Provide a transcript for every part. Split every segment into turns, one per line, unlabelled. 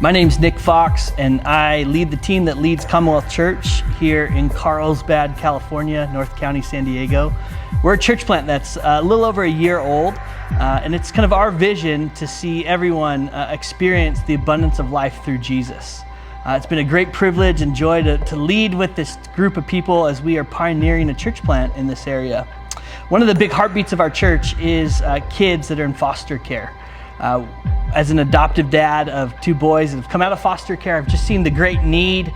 My name's Nick Fox, and I lead the team that leads Commonwealth Church here in Carlsbad, California, North County, San Diego. We're a church plant that's a little over a year old, and it's kind of our vision to see everyone experience the abundance of life through Jesus. It's been a great privilege and joy to lead with this group of people as we are pioneering a church plant in this area. One of the big heartbeats of our church is kids that are in foster care. As an adoptive dad of two boys that have come out of foster care, I've just seen the great need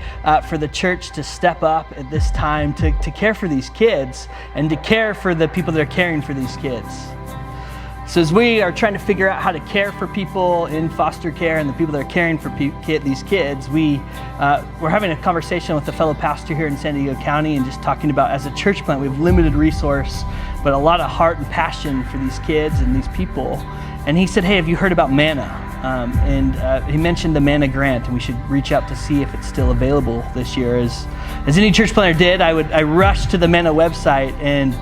for the church to step up at this time to care for these kids and to care for the people that are caring for these kids. So as we are trying to figure out how to care for people in foster care and the people that are caring for these kids, we're having a conversation with a fellow pastor here in San Diego County and just talking about, as a church plant, we have limited resource, but a lot of heart and passion for these kids and these people. And he said, hey, have you heard about Manna? He mentioned the Manna grant, and we should reach out to see if it's still available this year. As any church planter did, I rushed to the Manna website and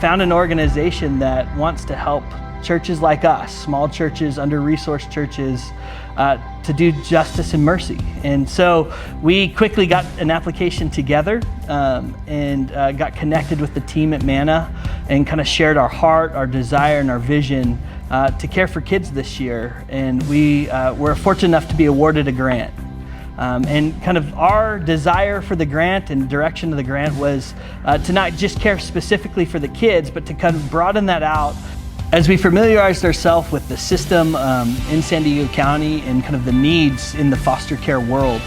found an organization that wants to help churches like us, small churches, under-resourced churches, to do justice and mercy. And so we quickly got an application together and got connected with the team at Manna and kind of shared our heart, our desire, and our vision to care for kids this year. And we were fortunate enough to be awarded a grant. And kind of our desire for the grant and direction of the grant was to not just care specifically for the kids, but to kind of broaden that out. As we familiarized ourselves with the system in San Diego County and kind of the needs in the foster care world,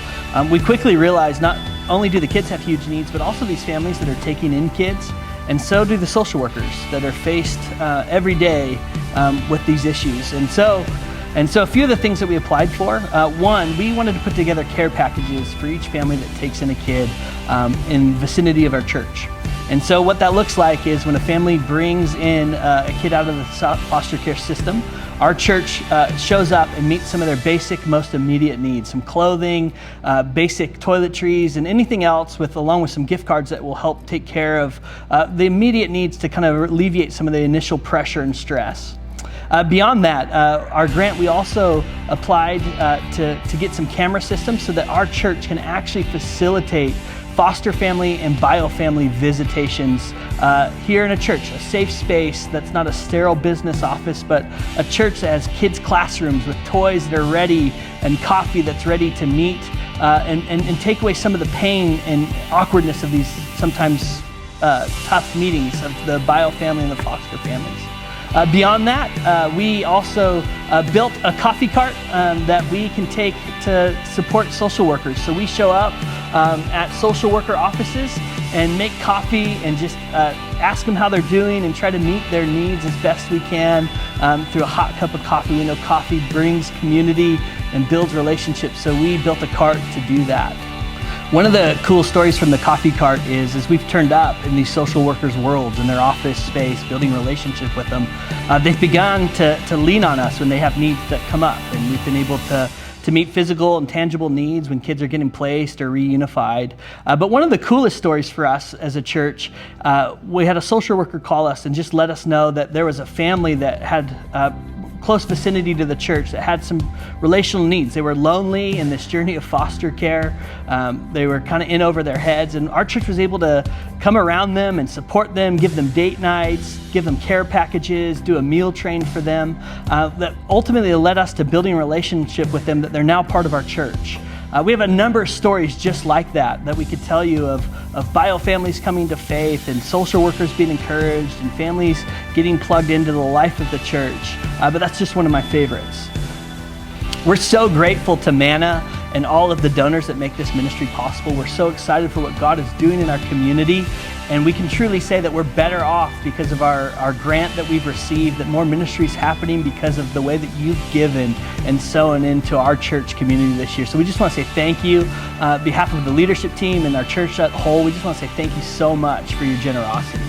we quickly realized not only do the kids have huge needs, but also these families that are taking in kids, and so do the social workers that are faced every day with these issues. And so a few of the things that we applied for, one, we wanted to put together care packages for each family that takes in a kid in vicinity of our church. And so what that looks like is when a family brings in a kid out of the foster care system, our church shows up and meets some of their basic, most immediate needs, some clothing, basic toiletries, and anything else along with some gift cards that will help take care of the immediate needs to kind of alleviate some of the initial pressure and stress. Beyond that, our grant, we also applied to get some camera systems so that our church can actually facilitate foster family and bio family visitations here in a church, a safe space that's not a sterile business office, but a church that has kids' classrooms with toys that are ready and coffee that's ready to meet and take away some of the pain and awkwardness of these sometimes tough meetings of the bio family and the foster families. Beyond that, we also built a coffee cart that we can take to support social workers. So we show up at social worker offices and make coffee and just ask them how they're doing and try to meet their needs as best we can through a hot cup of coffee. We know coffee brings community and builds relationships, so we built a cart to do that. One of the cool stories from the coffee cart is, as we've turned up in these social workers' worlds, in their office space, building relationship with them, they've begun to lean on us when they have needs that come up, and we've been able to meet physical and tangible needs when kids are getting placed or reunified. But one of the coolest stories for us as a church, we had a social worker call us and just let us know that there was a family that had close vicinity to the church that had some relational needs. They were lonely in this journey of foster care. They were kind of in over their heads, and our church was able to come around them and support them, give them date nights, give them care packages, do a meal train for them, that ultimately led us to building a relationship with them that they're now part of our church. We have a number of stories just like that we could tell you of bio families coming to faith and social workers being encouraged and families getting plugged into the life of the church. But that's just one of my favorites. We're so grateful to Manna and all of the donors that make this ministry possible. We're so excited for what God is doing in our community, and we can truly say that we're better off because of our grant that we've received, that more ministry is happening because of the way that you've given and sown into our church community this year. So we just want to say thank you. On behalf of the leadership team and our church as a whole, we just want to say thank you so much for your generosity.